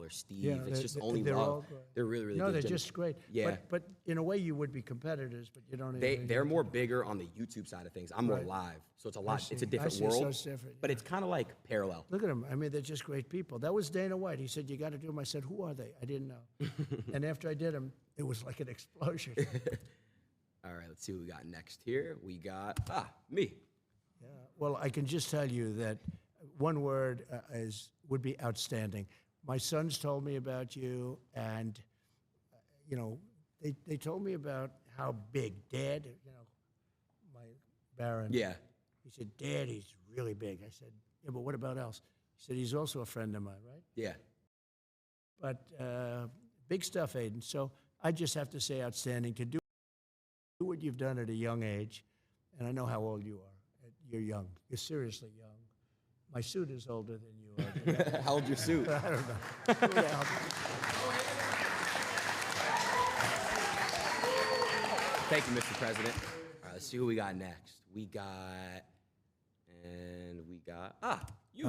or Steve. Yeah, it's just only they're all love. great. They're really, really No, good. they're Jim- just great. Yeah. But in a way, you would be competitors, but you don't. They're more bigger on the YouTube side of things. I'm more Right. live, so it's a lot. It's see. a I different see. So world, it's different, but yeah. it's kind of like parallel. Look at them. I mean, they're just great people. That was Dana White. He said, "You got to do them." I said, "Who are they?" I didn't know. And after I did them, it was like an explosion. All right, let's see what we got next here. We got me. Yeah. Well, I can just tell you that one word would be outstanding. My sons told me about you, and they told me about how big Dad. My Baron. Yeah. He said, "Dad, he's really big." I said, "Yeah, but what about else?" He said, "He's also a friend of mine, right?" Yeah. But big stuff, Aidan. So I just have to say, outstanding to do what you've done at a young age, and I know how old you are. You're young. You're seriously young. My suit is older than you are. How old's your suit? I don't know. Yeah. Thank you, Mr. President. All right, let's see who we got next. We got you.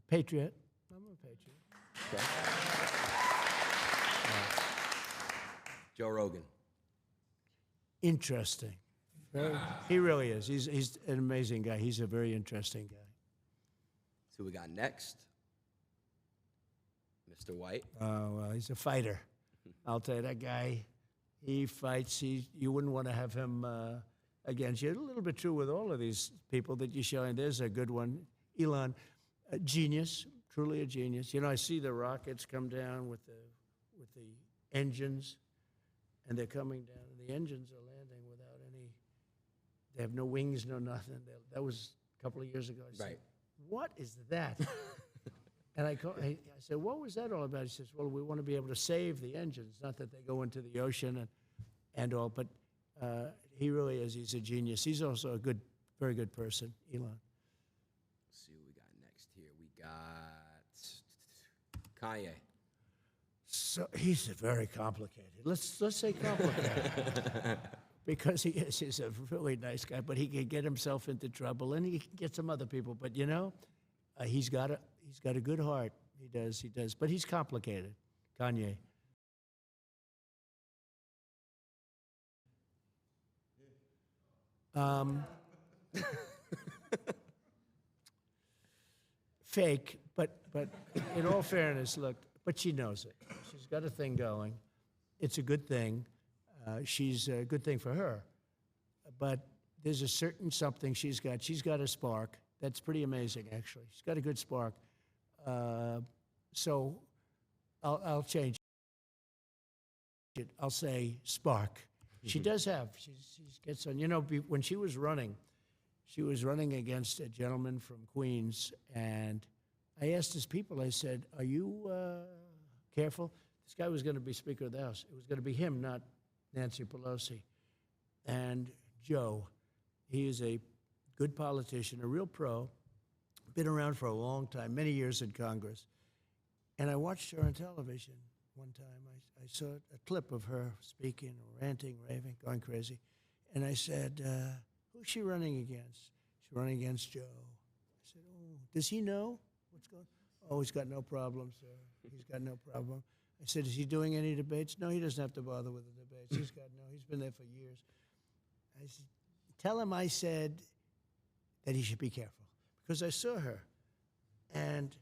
Patriot. I'm a patriot. Okay. Joe Rogan. Interesting. He really is. He's an amazing guy. He's a very interesting guy. So we got next, Mr. White. Oh, well, he's a fighter. I'll tell you, that guy, he fights. You wouldn't want to have him against you. A little bit true with all of these people that you're showing. There's a good one. Elon, a genius, truly a genius. I see the rockets come down with the engines, and they're coming down, and the engines are landing without any. They have no wings, no nothing. That was a couple of years ago. I said, Right. "What is that?" And I said, "What was that all about?" He says, "Well, we want to be able to save the engines, not that they go into the ocean and all." But he really is. He's a genius. He's also a very good person, Elon. Let's see what we got next here. We got Kanye. So he's very complicated. Let's say complicated. Because he's a really nice guy, but he can get himself into trouble, and he can get some other people. But he's got a good heart. He does. But he's complicated. Kanye. Fake, but in all fairness, look. But she knows it. She's got a thing going. It's a good thing. She's a good thing for her. But there's a certain something she's got. She's got a spark. That's pretty amazing, actually. She's got a good spark. So I'll change it. I'll say spark. She does have. She gets on. When she was running against a gentleman from Queens, and I asked his people, I said, "Are you careful?" This guy was going to be Speaker of the House. It was going to be him, not Nancy Pelosi. And Joe, he is a good politician, a real pro, been around for a long time, many years in Congress. And I watched her on television one time. I saw a clip of her speaking, ranting, raving, going crazy. And I said, "Who's she running against?" She's running against Joe. I said, "Oh, does he know what's going on?" "Oh, he's got no problem, sir. He's got no problem." I said, "Is he doing any debates?" "No, he doesn't have to bother with the debates. He's been there for years." I said, "Tell him I said that he should be careful." Because I saw her. And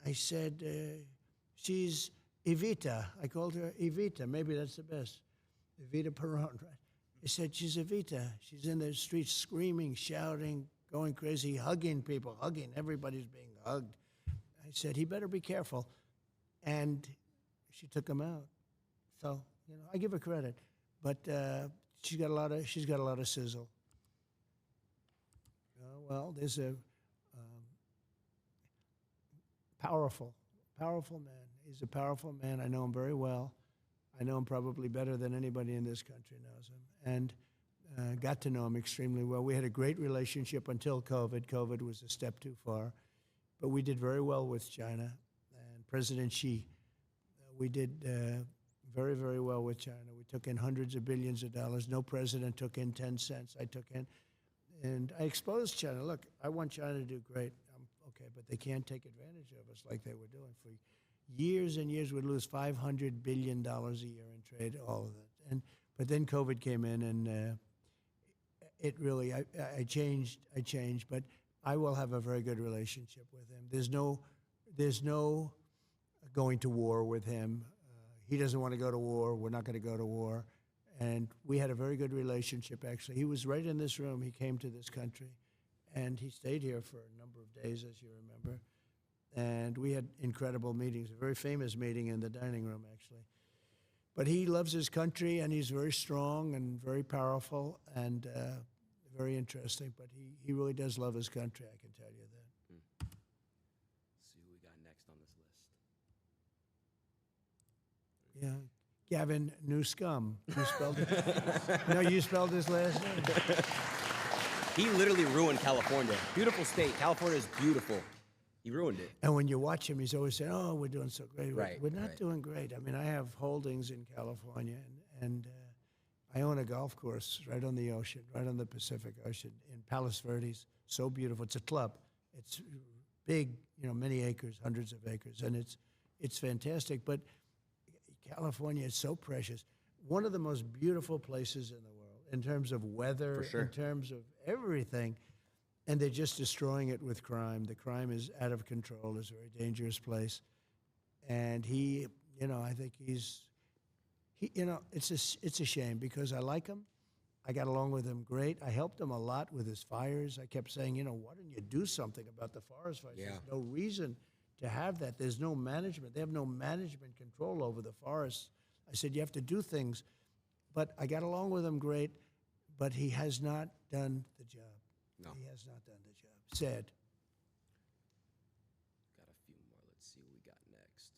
I said, she's Evita. I called her Evita. Maybe that's the best. Evita Peron, right? I said, she's Evita. She's in the streets screaming, shouting, going crazy, hugging people, hugging. Everybody's being hugged. I said, he better be careful. And she took him out. So, I give her credit. But she's got a lot of sizzle. Well, there's a powerful man. He's a powerful man. I know him very well. I know him probably better than anybody in this country knows him. And got to know him extremely well. We had a great relationship until COVID. COVID was a step too far. But we did very well with China. And President Xi, we did very, very well with China. We took in hundreds of billions of dollars. No president took in 10 cents. I took in. And I exposed China. Look, I want China to do great. I'm okay, but they can't take advantage of us like they were doing. For years and years, we'd lose $500 billion a year in trade, all of that. But then COVID came in, and it really, I changed, but I will have a very good relationship with him. There's no going to war with him. He doesn't want to go to war. We're not going to go to war. And we had a very good relationship, actually. He was right in this room. He came to this country, and he stayed here for a number of days, as you remember. And we had incredible meetings, a very famous meeting in the dining room, actually. But he loves his country, and he's very strong and very powerful and very interesting. But he really does love his country, I can tell you that. Let's see who we got next on this list. Yeah. Gavin Newscomb. You spelled it? No, you spelled his last name. He literally ruined California. Beautiful state. California is beautiful. He ruined it. And when you watch him, he's always saying, "Oh, we're doing so great." Right, We're not right. doing great. I mean, I have holdings in California, and I own a golf course right on the ocean, right on the Pacific Ocean in Palos Verdes. So beautiful. It's a club. It's big, many acres, hundreds of acres, and it's fantastic. But California is so precious. One of the most beautiful places in the world in terms of weather, For sure. in terms of everything. And they're just destroying it with crime. The crime is out of control. It's a very dangerous place. And I think it's a shame because I like him. I got along with him great. I helped him a lot with his fires. I kept saying, why don't you do something about the forest fires? Yeah. There's no reason to have that. There's no management. They have no management control over the forests. I said, you have to do things. But I got along with him great, but he has not done the job. No. He has not done the job. Sad. Got a few more. Let's see what we got next.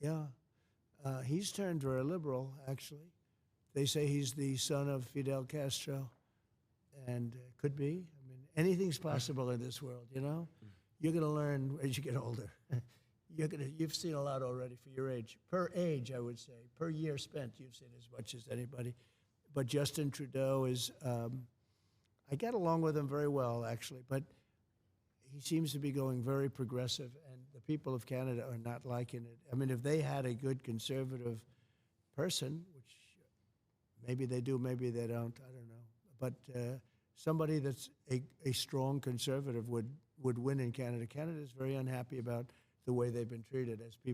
Yeah. He's turned very liberal, actually. They say he's the son of Fidel Castro, and could be. I mean, anything's possible in this world, You're going to learn as you get older. You've seen a lot already for your age. Per age, I would say. Per year spent, you've seen as much as anybody. But Justin Trudeau is... I get along with him very well, actually, but he seems to be going very progressive, and the people of Canada are not liking it. I mean, if they had a good conservative person, which maybe they do, maybe they don't, I don't know, but somebody that's a strong conservative would win in Canada. Canada is very unhappy about the way they've been treated as people.